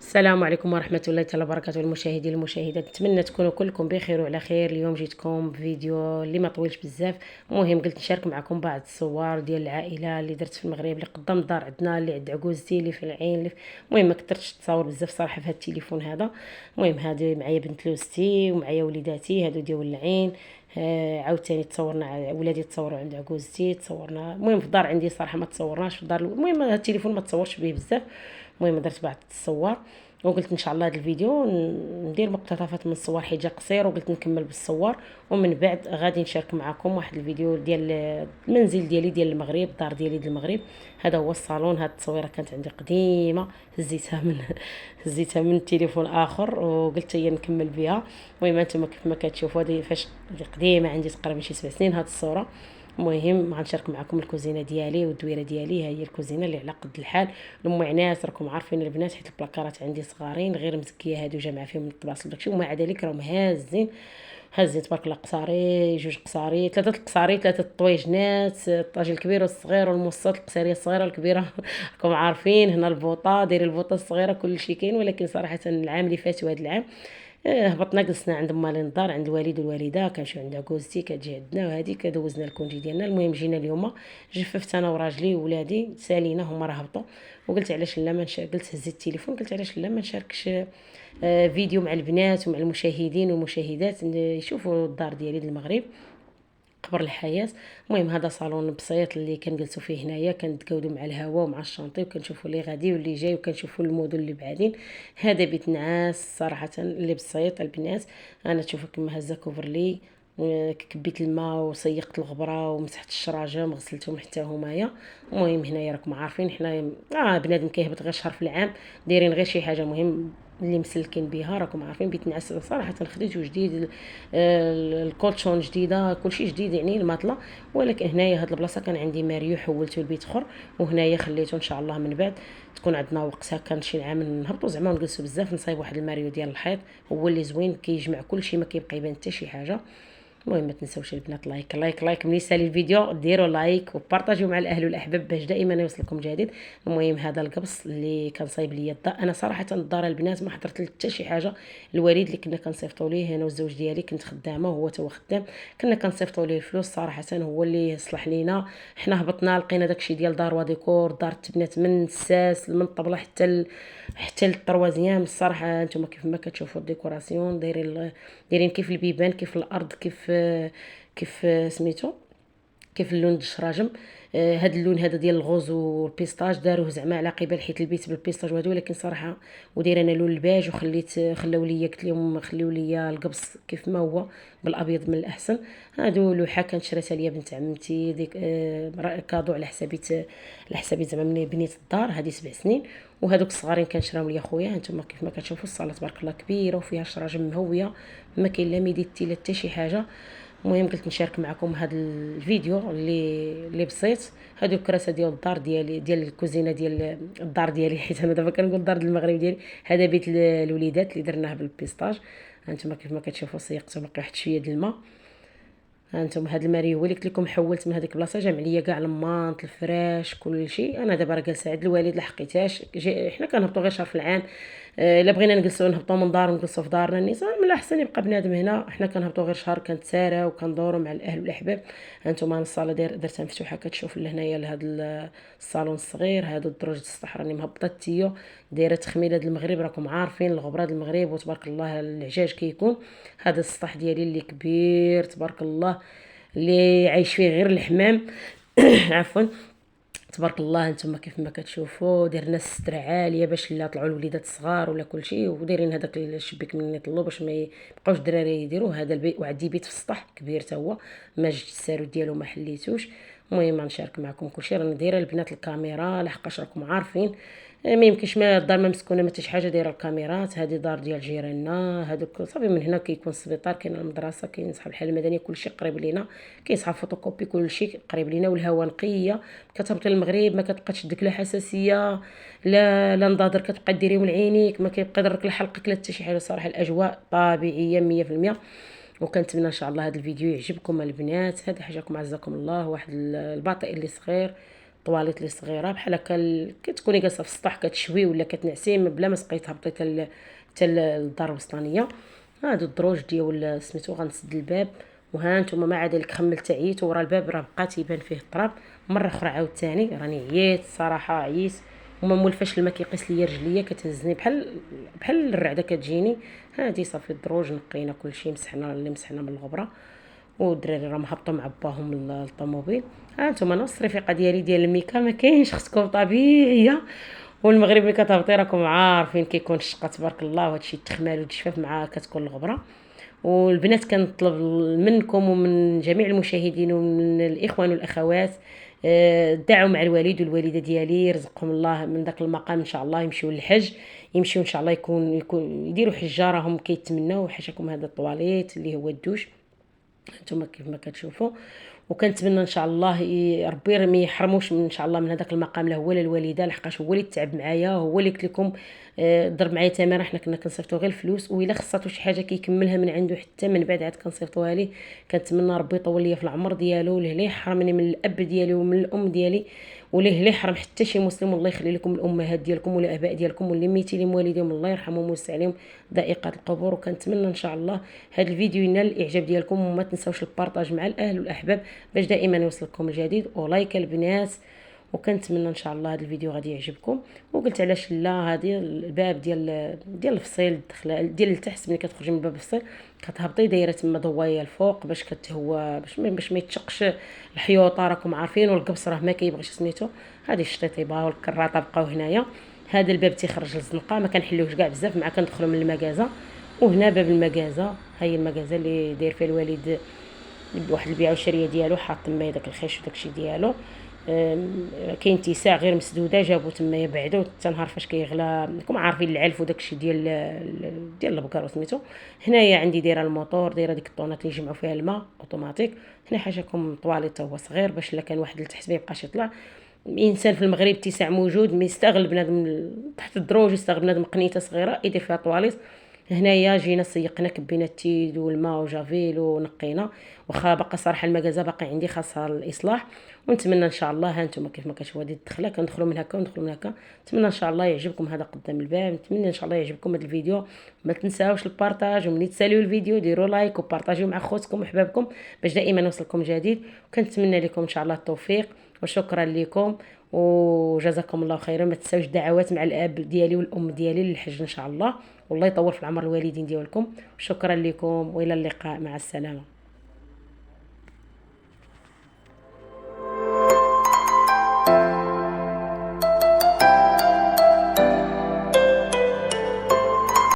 السلام عليكم ورحمة الله تعالى وبركاته. المشاهدين المشاهدات، نتمنى تكونوا كلكم بخير وعلى خير. اليوم جيتكم بفيديو اللي ما طويلش بزاف. المهم قلت نشارك معكم بعض الصور ديال العائله اللي درت في المغرب، اللي قدام الدار عندنا، اللي عند عكوزتي اللي في العين المهم ما كثرتش تصاور بزاف صراحه في هذا التليفون هذا. المهم هذه معايا بنت لوستي ومعايا وليداتي هادو ديال العين. عاوتاني تصورنا ولادي تصوروا عند عكوزتي، تصورنا المهم في الدار عندي صراحه ما تصورناش في الدار. المهم هذا التليفون ما تصورش به بزاف. المهم درت بعض الصور وقلت ان شاء الله هذا الفيديو ندير مقتطفات من الصور حيت جا قصير، وقلت نكمل بالصور ومن بعد غادي نشارك معكم واحد الفيديو ديال المنزل ديالي ديال المغرب، الدار ديالي ديال المغرب. هذا هو الصالون. هاد التصويره كانت عندي قديمه، هزيتها من هزيتها من تليفون اخر وقلت هي نكمل بها. المهم انتم كيف ما كتشوفوا هذه فاش قديمه، عندي تقريبا شي 7 سنين هاد الصوره. المهم غنشارك معكم الكوزينه ديالي والدويره ديالي. ها هي الكوزينه اللي على قد الحال. المعناس راكم عارفين البنات، حيت البلاكارات عندي صغارين غير مزكيه، هادو جامعه فيهم الطباصل داكشي، ومع ذلك راهم هازين تبارك الله. قصاري، جوج قصاري، ثلاثه القصاري، ثلاثه الطويجنات، الطاجين الكبير والصغير والموسط، القصيريه الصغيره والكبيره. راكم عارفين هنا البوطه، دايرين البوطه الصغيره كل شيء كاين. ولكن صراحه العام اللي فات وهذا العام هبطنا جلسنا عند مالين الدار، عند الوالد والوالده، كنمشيو عند عكوزتي كتجي عندنا، وهذيك دوزنا الكونجي ديالنا. المهم جينا اليوم، جففت انا وراجلي وولادي، سالينا هما راه هبطوا. وقلت علاش لا ما قلت هزيت التليفون، قلت علاش لا ما نشاركش فيديو مع البنات ومع المشاهدين والمشاهدات يشوفوا الدار ديالي المغرب قبر الحياه. المهم هذا صالون بسيط اللي كنجلسوا فيه هنايا، كنتقاودوا مع الهواء ومع الشانطي، وكنشوفوا اللي غادي واللي جاي، وكنشوفوا المدن اللي بعادين. هذا بيت نعاس صراحه اللي بسيط البنات. انا تشوفوا كما هزا كوفرلي، كبيت الماء وسيقت الغبره ومسحت الشراجم غسلتهم حتى همايا. المهم هنايا راكم عارفين حنا بنادم كيهبط غير شهر في العام، دايرين غير شي حاجه مهم اللي مسلكين بها. راكم عارفين بيت نعاس صراحه خديته جديد، الكولتشون جديده، كلشي جديد يعني الماطله. ولكن هنايا هاد البلاصه كان عندي ماريو حولته لبيت اخر، وهنايا خليته ان شاء الله من بعد تكون عندنا وقتها كان شي عام نهبطوا زعما ونجلسوا بزاف، نصايب واحد الماريو ديال الحيط هو اللي زوين كيجمع كلشي، ما كيبقى يبان حتى شي حاجه. المهم ما تنساوش البنات لايك لايك لايك ملي يسالي الفيديو ديروا لايك وبارطاجيو مع الاهل والاحباب باش دائما يوصلكم جديد. المهم هذا القبص اللي كان صايب لي الدار، انا صراحه الدار البنات ما حضرت حتى شي حاجه. الوالد اللي كنا كنصيفطوا ليه انا والزوج ديالي، كنت خدامه وهو تا هو خدام، كنا كنصيفطوا ليه الفلوس صراحه هو اللي صلح لينا. حنا هبطنا لقينا داكشي ديال دار وديكور، دار تبنات من الساس من الطبله حتى للطروازيام. الصراحه نتوما كيف ما كتشوفوا الديكوراسيون دايرين كيف البيبان، كيف الارض، كيف سميتو، كيف اللون الشراجم. هاد اللون هذا ديال الغوز والبيستاج داروه زعما على قبال حيت البيت بالبيستاج وهذا. ولكن صراحه وداير انا لون الباج، خلاو ليا، قلت لهم خليو ليا القبص كيف ما هو بالابيض من الاحسن. هادو لوحه كانت شريتها ليا بنت عمتي ديك كادو على حسابي زعما ملي بنيت الدار هذه 7 سنين. وهذوك الصغارين كنشراهم ليا خويا. هانتوما كيف ما كتشوفوا الصاله تبارك الله كبيره وفيها شراجم مهويه، ما كاين لا ميديتي لا حتى شي حاجه. المهم قلت نشارك معكم هذا الفيديو اللي بسيط. هادو الكراسه ديال الدار ديالي، ديال الكوزينه ديال الدار ديالي، حيت انا دابا كنقول الدار ديال المغرب ديالي. هذا بيت الوليدات اللي درناه بالبيستاج. هانتوما كيف ما كتشوفوا سيقته باقي واحد شويه د الماء. هانتم هاد الماري هو اللي قلت لكم حولت من هذيك البلاصه، جمع ليا كاع المانط الفراش كل شيء. انا دابا راه جالسه عند الوالد لحقيتهاش. حنا كنهبطوا غير شهر في العام. الا بغينا نجلسوا نهبطوا من دار ونجلسوا في دارنا النساء، من الاحسن يبقى بنادم هنا. حنا كنهبطوا غير شهر كنتسارى وكندوروا مع الاهل والاحباب. هانتوما انا الصاله درتها مفتوحه، كتشوف لهنايا لهذا الصالون الصغير. هادو الدروج السطح راني مهبطه التيو، دايره تخميله د المغرب، راكم عارفين الغبره د المغرب وتبارك الله العجاج كيكون. هذا السطح ديالي اللي كبير تبارك الله، اللي عايش فيه غير الحمام عفوا. تبارك الله انتم كيف ما كتشوفوا درنا الستر عاليه باش لا طلعوا الوليدات الصغار ولا كل شيء، ودايرين هذاك الشبيك من يطلوا باش ما يبقاوش الدراري يديروا هذا البيت. وعندي بيت في السطح كبير تا هو ما جبت السارو ديالو ما حليتوش. المهم غنشارك معكم كلشي. راني دايره البنات الكاميرا لحقاش راكم عارفين ما يمكنش ما الدار ما مسكونه ما حتى شي حاجه، دايره الكاميرات. هذه دار ديال جيراننا هذوك صافي. من هنا كيكون السبيطار، كاين المدرسه، كاين صحاب الحاله المدنيه، كلشي قريب لينا. كاين صحاب فوتوكوبي، كلشي قريب لينا. والهواء نقيه، كتهبطي للمغرب ما كتبقى تشدك لا حساسيه لا نضاضر كتبقى ديريهم لعينيك، ما كيبقى يضرك لا حلقك لا حتى شي حاجه. صراحه الاجواء طبيعيه 100%. وكنتمنى ان شاء الله هذا الفيديو يعجبكم البنات. هذه حاجه عزكم الله، واحد البطيء اللي صغير طواليط لي صغيره بحال هكا كتكوني جالسه في السطح كتشوي ولا كتنعسي بلا ما تبقاي تهبطي حتى للدار الوسطانيه. هادو الدروج ديال سميتو غنسد الباب، وها نتوما مع ذلك خملت عييت ورا الباب راه بقى تيبان فيه التراب. مره اخرى عاوتاني راني عييت الصراحه عييت، وما مولفاش الماء كيقيس ليا رجليا كتهزني بحال الرعده كتجيني. هادي صافي الدروج نقينا كلشي مسحنا اللي مسحنا من الغبره، والدراري راهم هبطوا مع باهم للطوموبيل. ها نتوما نص الرفيقه ديالي ديال الميكا ما كاينش، خصكم طبيعيه. والمغرب ملي كتهبطي راكم عارفين كيكون الشقه تبارك الله وهادشي التخمال والجفاف مع كتكون الغبره. والبنات كنطلب منكم ومن جميع المشاهدين ومن الاخوان والاخوات دعوا مع الوالد والوالده ديالي يرزقهم الله من داك المقام ان شاء الله، يمشيو للحج، يمشيو ان شاء الله يكون يديروا حجه راهم كيتمناو حاشاكم هذا الطواليت اللي هو الدوش نتوما كيف ما كتشوفوا. وكنتمنى ان شاء الله ربي ما يحرموش من ان شاء الله من هذاك المقام لا هو لا الوالده، لحقاش هو اللي تعب معايا، هو اللي قلت لكم ضرب معايا تماره. حنا كنا كنصيفطوا غير الفلوس، والا خصاتو شي حاجه كيكملها من عنده حتى من بعد عاد كنصيفطوها ليه. كنتمنى ربي يطول ليا في العمر ديالو، ليه لا يحرمني من الاب ديالي ومن الام ديالي، وليه لا يحرم حتى شي مسلم. والله يخلي لكم الامهات ديالكم والاباء ديالكم واللي ميتين والديهم الله يرحمهم ويوسع عليهم ضائقات القبور. وكنتمنى ان شاء الله هذا الفيديو ينال الاعجاب ديالكم، وما تنساوش البارطاج مع الاهل والاحباب باش دائما يوصلكم الجديد، ولايك البنات. وكنتمنى ان شاء الله هذا الفيديو غادي يعجبكم. وقلت علاش لا، هذه الباب ديال الفصيل الدخله ديال التحت ملي كتخرجي من باب الفصيل كتهبطي دايره تما ضوايه الفوق باش كتهوى باش ما يتشقش الحيوطه راكم عارفين، والقبص راه ما كيبغيش سميتو. هذه الشطيطيبه والكراطه بقاو هنايا. هذا الباب تيخرج للزنقه ما كنحلوش كاع بزاف مع كندخلوا من المكازه. وهنا باب المكازه، هي المكازه اللي داير فيها الوالد واحد البيعه والشريه ديالو، حاط تما داك الخيش وداكشي ديالو. كاين اتساع غير مسدوده جابو تما بعدو حتى نهار فاش كيغلى راكم عارفين العلف وداكشي ديال البقر سميتو. هنايا عندي دايره الموطور، دايره ديك الطونات اللي يجمعوا فيها الماء اوتوماتيك. هنا حاجاكم طواليت هو صغير باش الا كان واحد لتحت ما يبقاش يطلع. الانسان في المغرب اتساع موجود، ما يستغل بنادم تحت الدروج يستغل بنادم قنيته صغيره يدير فيها طواليت. هنايا جينا سيقنا كبينا التيد والماء وجافيل ونقينا، واخا باقا صراحه المكازه باقي عندي خاصها الاصلاح. ونتمنى ان شاء الله ها نتوما كيف ما كتشوفوا هذه الدخله كندخلوا من هكا وندخلوا من هكا. نتمنى ان شاء الله يعجبكم هذا قدام الباب، نتمنى ان شاء الله يعجبكم هذا الفيديو. ما تنساوش البارطاج، وملي تساليو الفيديو ديروا لايك وبارطاجيو مع خوتكم وحبابكم باش دائما يوصلكم جديد. وكنتمنى لكم ان شاء الله التوفيق، وشكرا لكم وجزاكم الله خيرا. ما تنساوش دعوات مع الاب ديالي والام ديالي للحج ان شاء الله، والله يطول في العمر الوالدين ديالكم. شكرا لكم والى اللقاء، مع السلامه.